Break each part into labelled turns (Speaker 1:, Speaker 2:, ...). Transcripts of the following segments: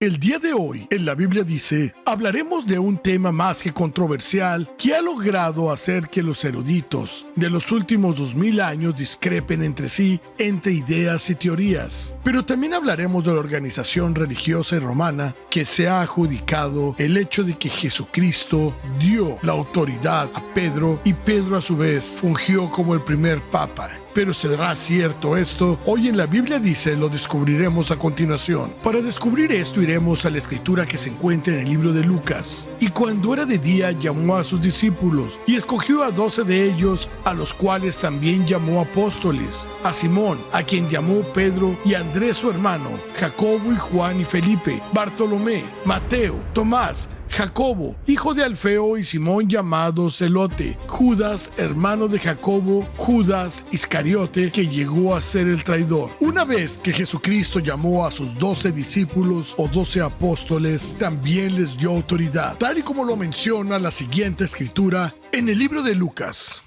Speaker 1: El día de hoy, en la Biblia dice, hablaremos de un tema más que controversial que ha logrado hacer que los eruditos de los últimos 2000 años discrepen entre sí entre ideas y teorías. Pero también hablaremos de la organización religiosa y romana que se ha adjudicado el hecho de que Jesucristo dio la autoridad a Pedro y Pedro a su vez fungió como el primer papa. ¿Pero será cierto esto? Hoy en la Biblia dice, lo descubriremos a continuación. Para descubrir esto iremos a la escritura que se encuentra en el libro de Lucas. Y cuando era de día llamó a sus discípulos y escogió a 12 de ellos, a los cuales también llamó apóstoles, a Simón, a quien llamó Pedro, y a Andrés su hermano, Jacobo y Juan y Felipe, Bartolomé, Mateo, Tomás, Jacobo, hijo de Alfeo, y Simón llamado Zelote, Judas, hermano de Jacobo, Judas Iscariote, que llegó a ser el traidor. Una vez que Jesucristo llamó a sus 12 discípulos o 12 apóstoles, también les dio autoridad, tal y como lo menciona la siguiente escritura en el libro de Lucas.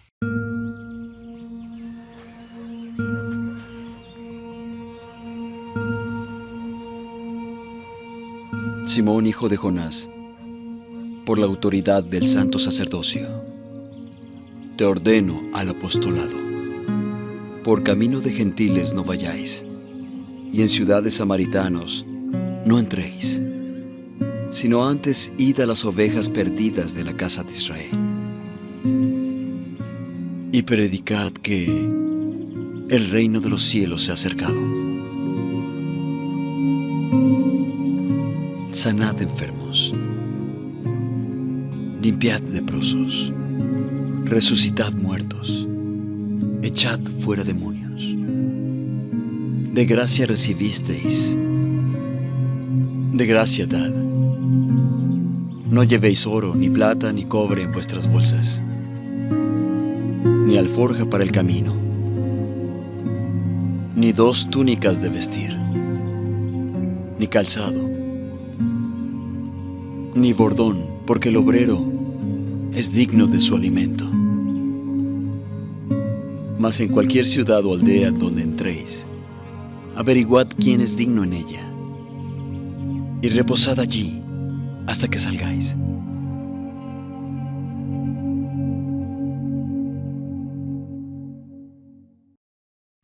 Speaker 2: Simón, hijo de Jonás, por la autoridad del santo sacerdocio, te ordeno al apostolado. Por camino de gentiles no vayáis, y en ciudades samaritanos no entréis, sino antes id a las ovejas perdidas de la casa de Israel. Y predicad que el reino de los cielos se ha acercado. Sanad enfermos, limpiad leprosos, resucitad muertos, echad fuera demonios. De gracia recibisteis, de gracia dad. No llevéis oro, ni plata, ni cobre en vuestras bolsas, ni alforja para el camino, ni 2 túnicas de vestir, ni calzado, ni bordón, porque el obrero es digno de su alimento. Mas en cualquier ciudad o aldea donde entréis, averiguad quién es digno en ella, y reposad allí hasta que salgáis.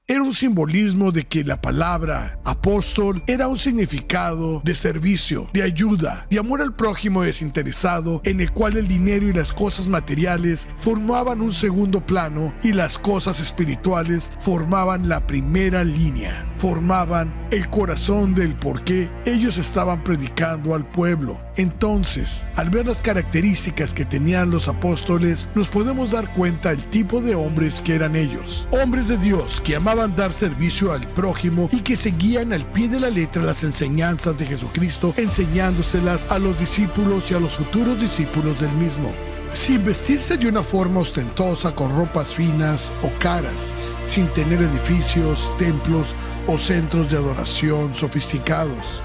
Speaker 1: Era un simbolismo de que la palabra apóstol era un significado de servicio, de ayuda, de amor al prójimo desinteresado, en el cual el dinero y las cosas materiales formaban un segundo plano y las cosas espirituales formaban la primera línea, formaban el corazón del por qué ellos estaban predicando al pueblo. Entonces, al ver las características que tenían los apóstoles, nos podemos dar cuenta del tipo de hombres que eran ellos. Hombres de Dios que amaban dar servicio al prójimo y que seguían al pie de la letra las enseñanzas de Jesucristo, enseñándoselas a los discípulos y a los futuros discípulos del mismo. Sin vestirse de una forma ostentosa con ropas finas o caras, sin tener edificios, templos o centros de adoración sofisticados,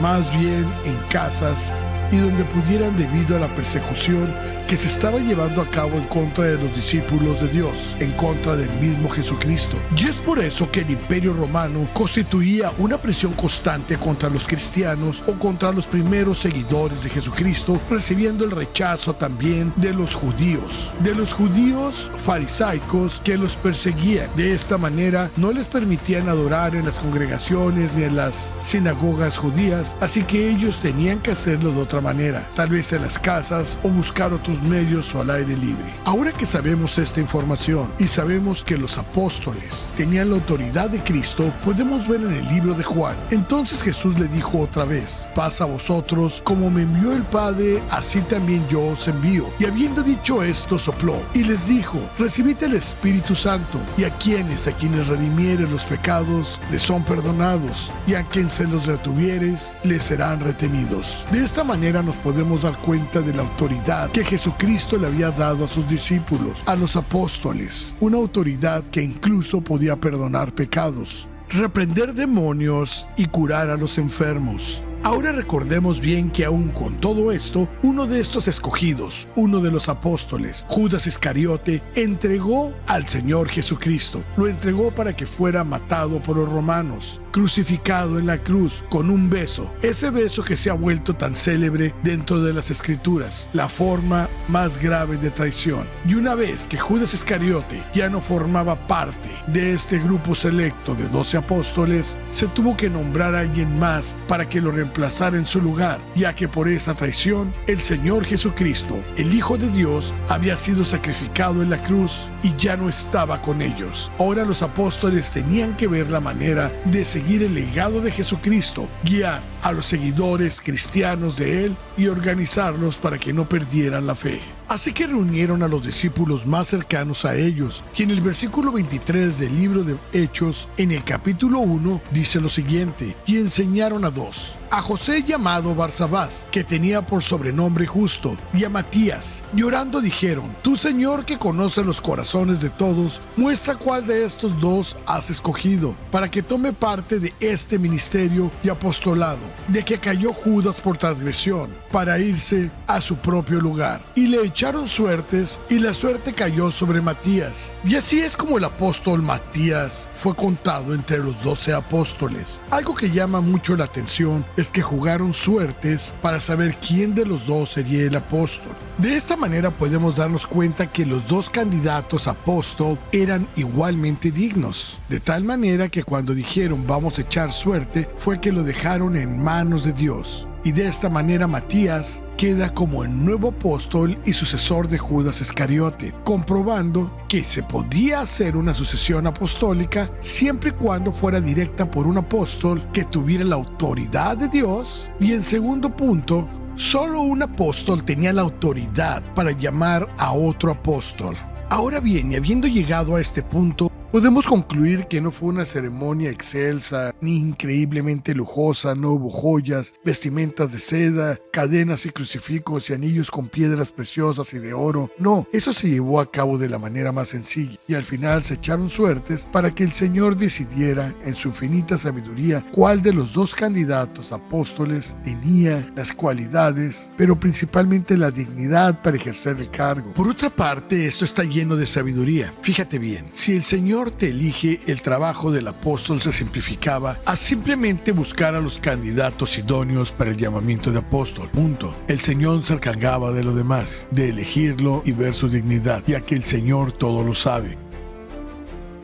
Speaker 1: más bien en casas y donde pudieran, debido a la persecución que se estaba llevando a cabo en contra de los discípulos de Dios, en contra del mismo Jesucristo. Y es por eso que el Imperio Romano constituía una presión constante contra los cristianos o contra los primeros seguidores de Jesucristo, recibiendo el rechazo también de los judíos farisaicos que los perseguían. De esta manera no les permitían adorar en las congregaciones ni en las sinagogas judías, así que ellos tenían que hacerlo de otra manera, tal vez en las casas o buscar otros medios o al aire libre. Ahora que sabemos esta información y sabemos que los apóstoles tenían la autoridad de Cristo, podemos ver en el libro de Juan. Entonces Jesús le dijo otra vez: paz a vosotros, como me envió el Padre, así también yo os envío. Y habiendo dicho esto, sopló y les dijo: recibid el Espíritu Santo. Y a quienes redimiere los pecados, les son perdonados, y a quien se los retuvieres, les serán retenidos. De esta manera nos podemos dar cuenta de la autoridad que Jesucristo le había dado a sus discípulos, a los apóstoles, una autoridad que incluso podía perdonar pecados, reprender demonios y curar a los enfermos. Ahora recordemos bien que aún con todo esto, uno de estos escogidos, uno de los apóstoles, Judas Iscariote, entregó al Señor Jesucristo. Lo entregó para que fuera matado por los romanos, crucificado en la cruz con un beso, ese beso que se ha vuelto tan célebre dentro de las Escrituras, la forma más grave de traición. Y una vez que Judas Iscariote ya no formaba parte de este grupo selecto de 12 apóstoles, se tuvo que nombrar a alguien más para que lo reemplazara en su lugar, ya que por esa traición el Señor Jesucristo, el Hijo de Dios, había sido sacrificado en la cruz y ya no estaba con ellos. Ahora los apóstoles tenían que ver la manera de seguir el legado de Jesucristo, guiar a los seguidores cristianos de él y organizarlos para que no perdieran la fe. Así que reunieron a los discípulos más cercanos a ellos, y en el versículo 23 del libro de Hechos, en el capítulo 1, dice lo siguiente: y enseñaron a dos, a José llamado Barsabás, que tenía por sobrenombre Justo, y a Matías, y orando dijeron: tú, Señor, que conoces los corazones de todos, muestra cuál de estos dos has escogido, para que tome parte de este ministerio y apostolado, de que cayó Judas por transgresión, para irse a su propio lugar. Y le echaron suertes, y la suerte cayó sobre Matías. Y así es como el apóstol Matías fue contado entre los 12 apóstoles. Algo que llama mucho la atención es que jugaron suertes para saber quién de los dos sería el apóstol. De esta manera podemos darnos cuenta que los dos candidatos a apóstol eran igualmente dignos, de tal manera que cuando dijeron vamos a echar suerte, fue que lo dejaron en manos de Dios. Y de esta manera Matías queda como el nuevo apóstol y sucesor de Judas Iscariote, comprobando que se podía hacer una sucesión apostólica siempre y cuando fuera directa por un apóstol que tuviera la autoridad de Dios. Y en segundo punto, solo un apóstol tenía la autoridad para llamar a otro apóstol. Ahora bien, y habiendo llegado a este punto, podemos concluir que no fue una ceremonia excelsa ni increíblemente lujosa. No hubo joyas, vestimentas de seda, cadenas y crucifijos y anillos con piedras preciosas y de oro. No, eso se llevó a cabo de la manera más sencilla, y al final se echaron suertes para que el Señor decidiera en su infinita sabiduría cuál de los dos candidatos apóstoles tenía las cualidades, pero principalmente la dignidad para ejercer el cargo. Por otra parte, esto está lleno de sabiduría. Fíjate bien, si el Señor te elige, el trabajo del apóstol se simplificaba a simplemente buscar a los candidatos idóneos para el llamamiento de apóstol. Punto. El Señor se encargaba de lo demás, de elegirlo y ver su dignidad, ya que el Señor todo lo sabe.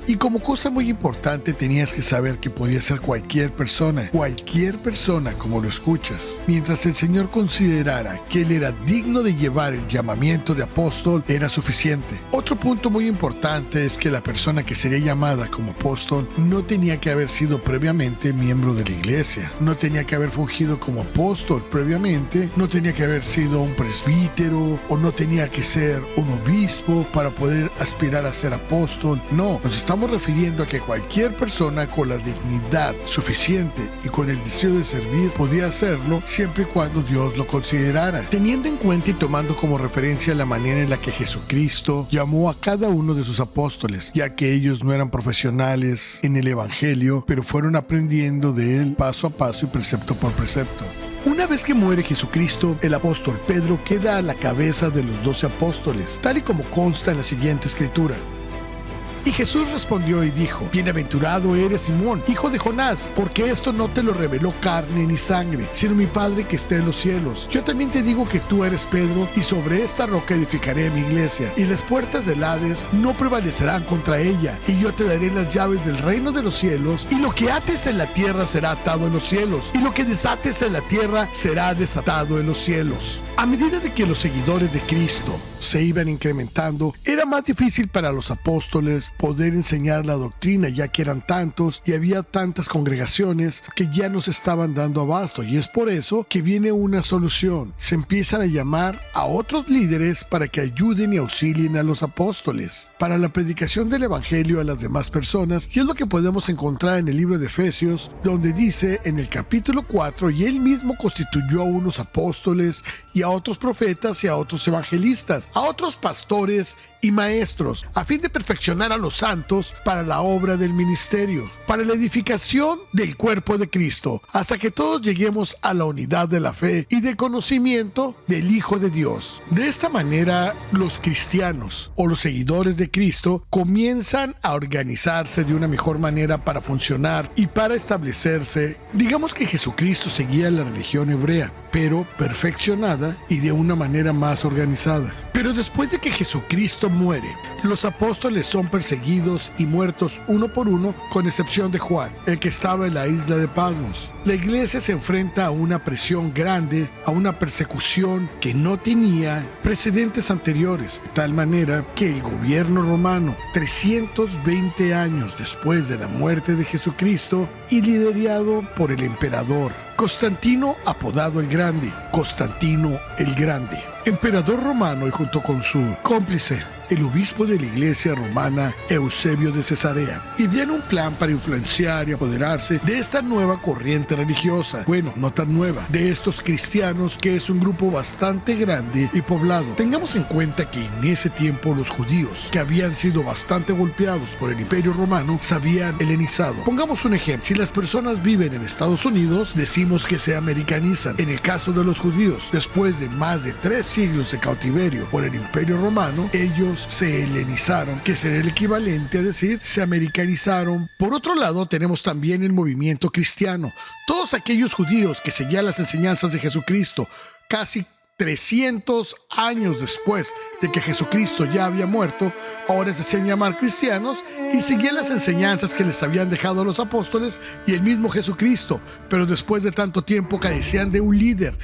Speaker 1: Y como cosa muy importante tenías que saber que podía ser cualquier persona como lo escuchas. Mientras el Señor considerara que él era digno de llevar el llamamiento de apóstol, era suficiente. Otro punto muy importante es que la persona que sería llamada como apóstol no tenía que haber sido previamente miembro de la iglesia, no tenía que haber fungido como apóstol previamente, no tenía que haber sido un presbítero o no tenía que ser un obispo para poder aspirar a ser apóstol. No, nos estamos refiriendo a que cualquier persona con la dignidad suficiente y con el deseo de servir podía hacerlo siempre y cuando Dios lo considerara, teniendo en cuenta y tomando como referencia la manera en la que Jesucristo llamó a cada uno de sus apóstoles, ya que ellos no eran profesionales en el evangelio, pero fueron aprendiendo de él paso a paso y precepto por precepto. Una vez que muere Jesucristo, el apóstol Pedro queda a la cabeza de los 12 apóstoles, tal y como consta en la siguiente escritura. Y Jesús respondió y dijo: bienaventurado eres, Simón, hijo de Jonás, porque esto no te lo reveló carne ni sangre, sino mi Padre que está en los cielos. Yo también te digo que tú eres Pedro, y sobre esta roca edificaré mi iglesia, y las puertas del Hades no prevalecerán contra ella. Y yo te daré las llaves del reino de los cielos, y lo que ates en la tierra será atado en los cielos, y lo que desates en la tierra será desatado en los cielos. A medida de que los seguidores de Cristo se iban incrementando, era más difícil para los apóstoles poder enseñar la doctrina, ya que eran tantos y había tantas congregaciones que ya no se estaban dando abasto, y es por eso que viene una solución. Se empiezan a llamar a otros líderes para que ayuden y auxilien a los apóstoles para la predicación del evangelio a las demás personas, y es lo que podemos encontrar en el libro de Efesios, donde dice en el capítulo 4: y él mismo constituyó a unos apóstoles, y a otros profetas, y a otros evangelistas, a otros pastores y maestros, a fin de perfeccionar a los santos para la obra del ministerio, para la edificación del cuerpo de Cristo, hasta que todos lleguemos a la unidad de la fe y del conocimiento del Hijo de Dios. De esta manera, los cristianos o los seguidores de Cristo comienzan a organizarse de una mejor manera para funcionar y para establecerse. Digamos que Jesucristo seguía la religión hebrea, pero perfeccionada y de una manera más organizada. Pero después de que Jesucristo muere, los apóstoles son perseguidos y muertos uno por uno, con excepción de Juan, el que estaba en la isla de Patmos. La iglesia se enfrenta a una presión grande, a una persecución que no tenía precedentes anteriores, de tal manera que el gobierno romano, 320 años después de la muerte de Jesucristo y liderado por el emperador Constantino, apodado el Grande, Constantino el Grande, emperador romano, y junto con su cómplice, el obispo de la iglesia romana, Eusebio de Cesarea, idean un plan para influenciar y apoderarse de esta nueva corriente religiosa. Bueno, no tan nueva, de estos cristianos, que es un grupo bastante grande y poblado. Tengamos en cuenta que en ese tiempo los judíos, que habían sido bastante golpeados por el Imperio Romano, se habían helenizado. Pongamos un ejemplo: si las personas viven en Estados Unidos, decimos que se americanizan. En el caso de los judíos, después de más de 3 siglos de cautiverio por el Imperio Romano, ellos se helenizaron, que sería el equivalente a decir se americanizaron. Por otro lado, tenemos también el movimiento cristiano. Todos aquellos judíos que seguían las enseñanzas de Jesucristo, casi 300 años después de que Jesucristo ya había muerto, ahora se hacían llamar cristianos y seguían las enseñanzas que les habían dejado los apóstoles y el mismo Jesucristo, pero después de tanto tiempo carecían de un líder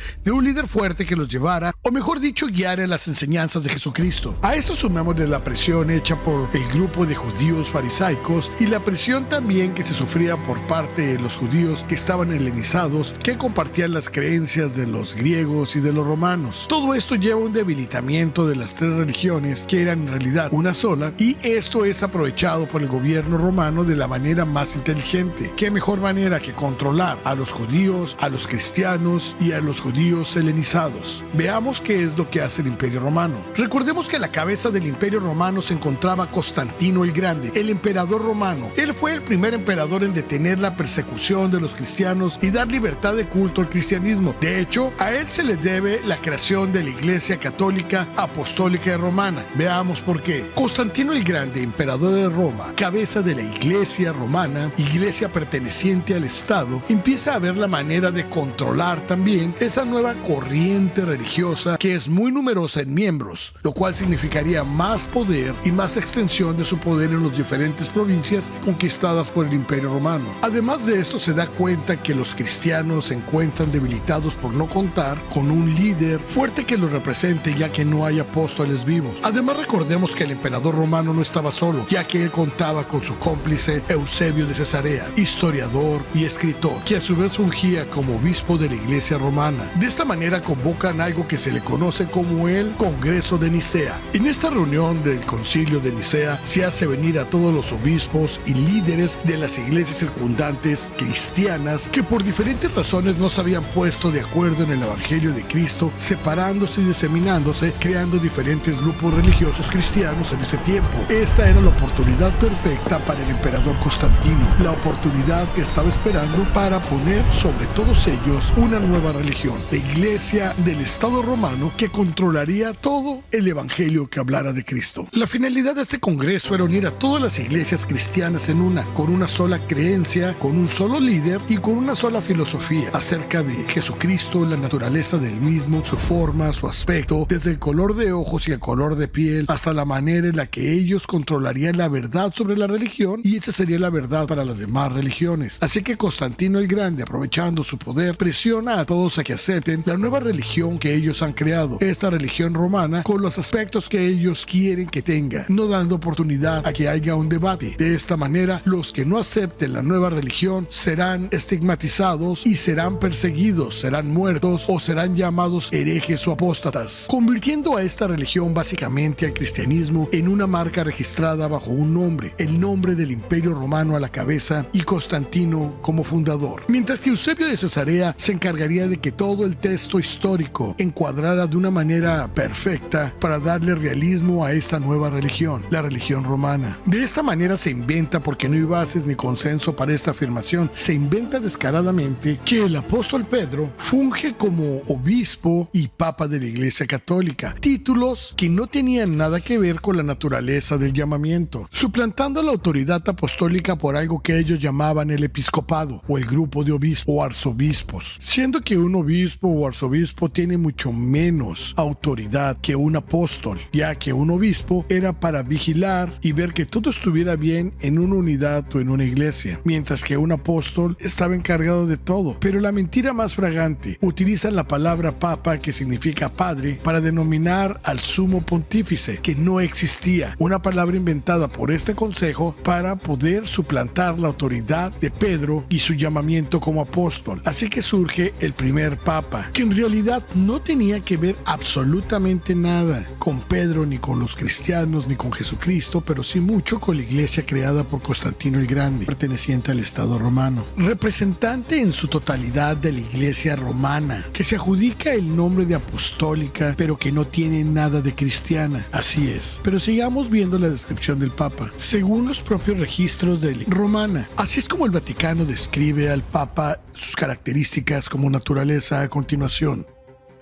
Speaker 1: fuerte que los llevara, o mejor dicho, guiara las enseñanzas de Jesucristo. A eso sumémosle la presión hecha por el grupo de judíos farisaicos y la presión también que se sufría por parte de los judíos que estaban helenizados, que compartían las creencias de los griegos y de los romanos. Todo esto lleva a un debilitamiento de las 3 religiones, que eran en realidad una sola, y esto es aprovechado por el gobierno romano de la manera más inteligente. ¿Qué mejor manera que controlar a los judíos, a los cristianos y a los judíos helenizados? Veamos qué es lo que hace el Imperio Romano. Recordemos que a la cabeza del Imperio Romano se encontraba Constantino el Grande, el emperador romano. Él fue el primer emperador en detener la persecución de los cristianos y dar libertad de culto al cristianismo. De hecho, a él se le debe la creación de la Iglesia Católica Apostólica y Romana. Veamos por qué. Constantino el Grande, emperador de Roma, cabeza de la Iglesia Romana, iglesia perteneciente al Estado, empieza a ver la manera de controlar también esa nueva corriente religiosa que es muy numerosa en miembros, lo cual significaría más poder y más extensión de su poder en las diferentes provincias conquistadas por el Imperio Romano. Además de esto, se da cuenta que los cristianos se encuentran debilitados por no contar con un líder fuerte que los represente, ya que no hay apóstoles vivos. Además, recordemos que el emperador romano no estaba solo, ya que él contaba con su cómplice Eusebio de Cesarea, historiador y escritor, que a su vez fungía como obispo de la iglesia romana. De esta manera convocan algo que se le conoce como el Congreso de Nicea. En esta reunión del Concilio de Nicea se hace venir a todos los obispos y líderes de las iglesias circundantes cristianas que por diferentes razones no se habían puesto de acuerdo en el Evangelio de Cristo, separándose y diseminándose, creando diferentes grupos religiosos cristianos en ese tiempo. Esta era la oportunidad perfecta para el emperador Constantino, la oportunidad que estaba esperando para poner sobre todos ellos una nueva religión, la iglesia del Estado romano, que controlaría todo el evangelio que hablara de Cristo. La finalidad de este congreso era unir a todas las iglesias cristianas en una, con una sola creencia, con un solo líder y con una sola filosofía acerca de Jesucristo, la naturaleza del mismo, su forma, su aspecto, desde el color de ojos y el color de piel, hasta la manera en la que ellos controlarían la verdad sobre la religión, y esa sería la verdad para las demás religiones. Así que Constantino el Grande, aprovechando su poder, presiona a todos a que acepten la nueva religión que ellos han creado, esta religión romana, con los aspectos que ellos quieren que tenga, no dando oportunidad a que haya un debate. De esta manera, los que no acepten la nueva religión serán estigmatizados y serán perseguidos, serán muertos o serán llamados herejes o apóstatas, convirtiendo a esta religión básicamente al cristianismo en una marca registrada bajo un nombre, el nombre del Imperio Romano a la cabeza y Constantino como fundador. Mientras que Eusebio de Cesarea se encargaría de que todo el texto histórico encuadrado cuadrara de una manera perfecta para darle realismo a esta nueva religión, la religión romana. De esta manera se inventa, porque no hay bases ni consenso para esta afirmación, se inventa descaradamente que el apóstol Pedro funge como obispo y papa de la Iglesia Católica, títulos que no tenían nada que ver con la naturaleza del llamamiento, suplantando la autoridad apostólica por algo que ellos llamaban el episcopado o el grupo de obispos o arzobispos, siendo que un obispo o arzobispo tiene mucho menos autoridad que un apóstol, ya que un obispo era para vigilar y ver que todo estuviera bien en una unidad o en una iglesia, mientras que un apóstol estaba encargado de todo. Pero la mentira más fragante, utilizan la palabra papa, que significa padre, para denominar al sumo pontífice, que no existía, una palabra inventada por este consejo para poder suplantar la autoridad de Pedro y su llamamiento como apóstol. Así que surge el primer papa, que en realidad no tenía que ver absolutamente nada con Pedro, ni con los cristianos, ni con Jesucristo, pero sí mucho con la iglesia creada por Constantino el Grande, perteneciente al Estado romano, representante en su totalidad de la iglesia romana, que se adjudica el nombre de apostólica, pero que no tiene nada de cristiana. Así es. Pero sigamos viendo la descripción del papa. Según los propios registros de la romana, así es como el Vaticano describe al papa, sus características como naturaleza a continuación.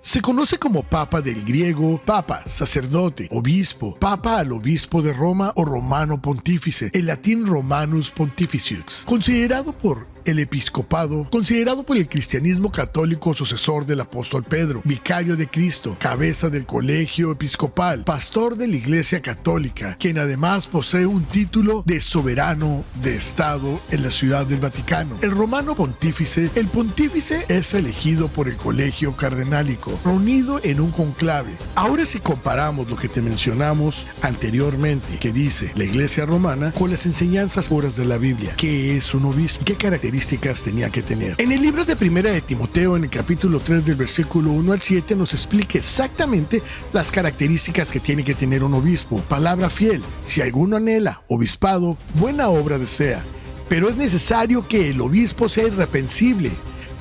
Speaker 1: Se conoce como papa del griego papa, sacerdote, obispo, papa al obispo de Roma o romano pontífice, en latín Romanus Pontificius, considerado por el episcopado, considerado por el cristianismo católico sucesor del apóstol Pedro, vicario de Cristo, cabeza del colegio episcopal, pastor de la Iglesia Católica, quien además posee un título de soberano de Estado en la Ciudad del Vaticano. El romano pontífice, el pontífice es elegido por el colegio cardenálico, reunido en un conclave. Ahora, si comparamos lo que te mencionamos anteriormente, que dice la Iglesia romana, con las enseñanzas puras de la Biblia, ¿qué es un obispo? ¿Qué características tenía que tener? En el libro de Primera de Timoteo, en el capítulo 3 del versículo 1 al 7, nos explica exactamente las características que tiene que tener un obispo. Palabra fiel: si alguno anhela obispado, buena obra desea, pero es necesario que el obispo sea irreprensible,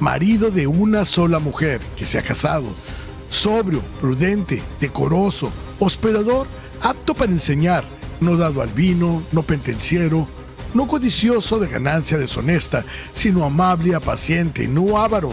Speaker 1: marido de una sola mujer, que sea casado, sobrio, prudente, decoroso, hospedador, apto para enseñar, no dado al vino, no pendenciero, no codicioso de ganancia deshonesta, sino amable, paciente, no avaro,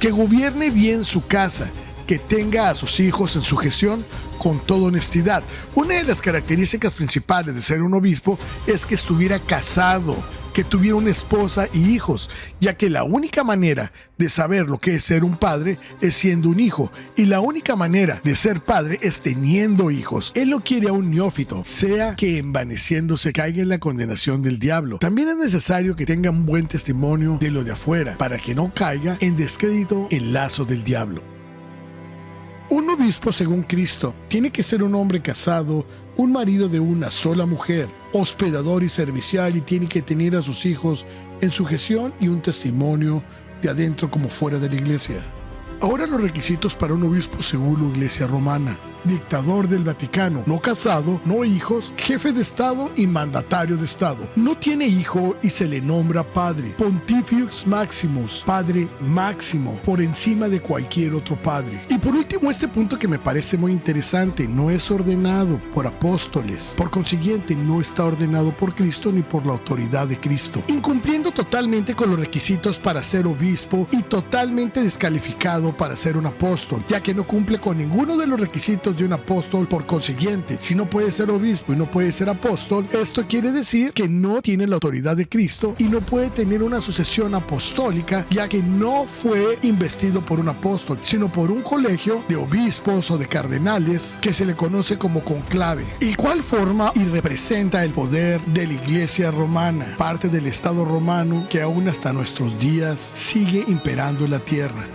Speaker 1: que gobierne bien su casa, que tenga a sus hijos en su gestión con toda honestidad. Una de las características principales de ser un obispo es que estuviera casado, que tuviera una esposa y hijos, ya que la única manera de saber lo que es ser un padre es siendo un hijo, y la única manera de ser padre es teniendo hijos. Él no quiere a un neófito, sea que envaneciéndose caiga en la condenación del diablo. También es necesario que tenga un buen testimonio de lo de afuera, para que no caiga en descrédito el lazo del diablo. Un obispo, según Cristo, tiene que ser un hombre casado, un marido de una sola mujer, hospedador y servicial, y tiene que tener a sus hijos en sujeción y un testimonio de adentro como fuera de la iglesia. Ahora, los requisitos para un obispo según la Iglesia romana: dictador del Vaticano, no casado, no hijos, jefe de Estado y mandatario de Estado. No tiene hijo y se le nombra padre. Pontifius Maximus, padre máximo, por encima de cualquier otro padre. Y por último, este punto que me parece muy interesante: no es ordenado por apóstoles. Por consiguiente, no está ordenado por Cristo ni por la autoridad de Cristo, incumpliendo totalmente con los requisitos para ser obispo y totalmente descalificado para ser un apóstol, ya que no cumple con ninguno de los requisitos de un apóstol. Por consiguiente, si no puede ser obispo y no puede ser apóstol, esto quiere decir que no tiene la autoridad de Cristo y no puede tener una sucesión apostólica, ya que no fue investido por un apóstol, sino por un colegio de obispos o de cardenales que se le conoce como conclave, el cual forma y representa el poder de la Iglesia romana, parte del Estado romano que aún hasta nuestros días sigue imperando en la tierra.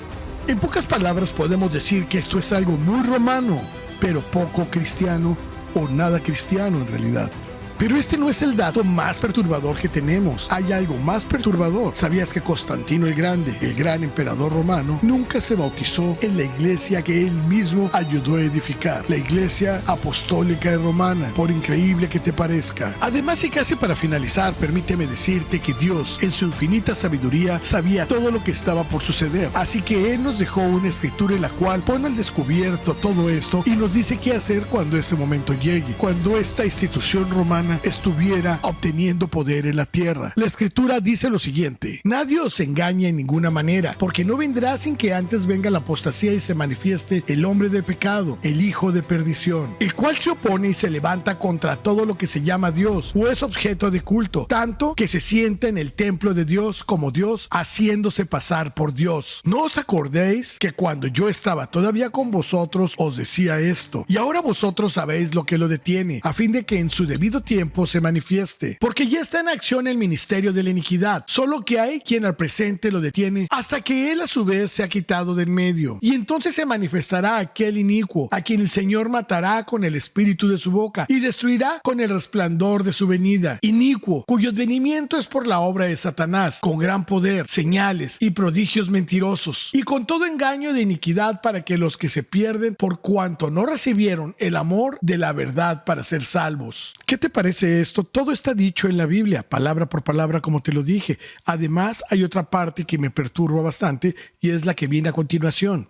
Speaker 1: En pocas palabras, podemos decir que esto es algo muy romano, pero poco cristiano, o nada cristiano en realidad. Pero este no es el dato más perturbador que tenemos. Hay algo más perturbador. ¿Sabías que Constantino el Grande, el gran emperador romano, nunca se bautizó en la iglesia que él mismo ayudó a edificar? La iglesia apostólica y romana, por increíble que te parezca. Además, y casi para finalizar, permíteme decirte que Dios, en su infinita sabiduría, sabía todo lo que estaba por suceder. Así que Él nos dejó una escritura en la cual pone al descubierto todo esto y nos dice qué hacer cuando ese momento llegue, cuando esta institución romana estuviera obteniendo poder en la tierra. La escritura dice lo siguiente: nadie os engaña en ninguna manera, porque no vendrá sin que antes venga la apostasía y se manifieste el hombre del pecado, el hijo de perdición, el cual se opone y se levanta contra todo lo que se llama Dios o es objeto de culto, tanto que se sienta en el templo de Dios como Dios, haciéndose pasar por Dios. ¿No os acordéis que cuando yo estaba todavía con vosotros os decía esto? Y ahora vosotros sabéis lo que lo detiene, a fin de que en su debido tiempo se manifieste, porque ya está en acción el ministerio de la iniquidad, solo que hay quien al presente lo detiene hasta que él a su vez se ha quitado del medio. Y entonces se manifestará aquel inicuo, a quien el Señor matará con el espíritu de su boca y destruirá con el resplandor de su venida. Inicuo, cuyo advenimiento es por la obra de Satanás, con gran poder, señales y prodigios mentirosos, y con todo engaño de iniquidad, para que los que se pierden por cuanto no recibieron el amor de la verdad para ser salvos. ¿Qué te parece esto? Todo está dicho en la Biblia, palabra por palabra, como te lo dije. Además, hay otra parte que me perturba bastante y es la que viene a continuación.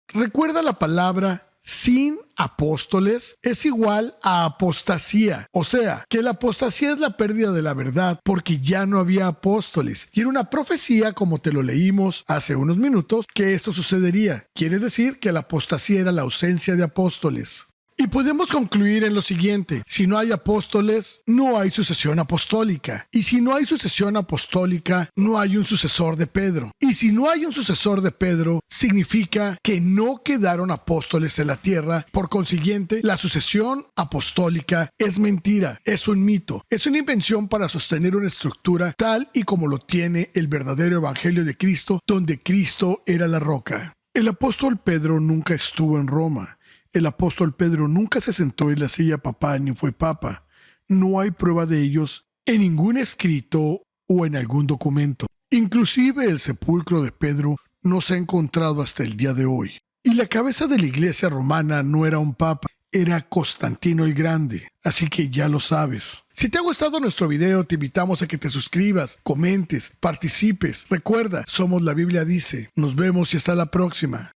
Speaker 1: Recuerda la palabra sin apóstoles es igual a apostasía. O sea, que la apostasía es la pérdida de la verdad porque ya no había apóstoles. Y era una profecía, como te lo leímos hace unos minutos, que esto sucedería. Quiere decir que la apostasía era la ausencia de apóstoles. Y podemos concluir en lo siguiente: si no hay apóstoles, no hay sucesión apostólica. Y si no hay sucesión apostólica, no hay un sucesor de Pedro. Y si no hay un sucesor de Pedro, significa que no quedaron apóstoles en la tierra. Por consiguiente, la sucesión apostólica es mentira, es un mito, es una invención para sostener una estructura tal y como lo tiene el verdadero evangelio de Cristo, donde Cristo era la roca. El apóstol Pedro nunca estuvo en Roma. El apóstol Pedro nunca se sentó en la silla papal ni fue papa. No hay prueba de ellos en ningún escrito o en algún documento. Inclusive el sepulcro de Pedro no se ha encontrado hasta el día de hoy. Y la cabeza de la iglesia romana no era un papa, era Constantino el Grande. Así que ya lo sabes. Si te ha gustado nuestro video, te invitamos a que te suscribas, comentes, participes. Recuerda, somos La Biblia Dice. Nos vemos y hasta la próxima.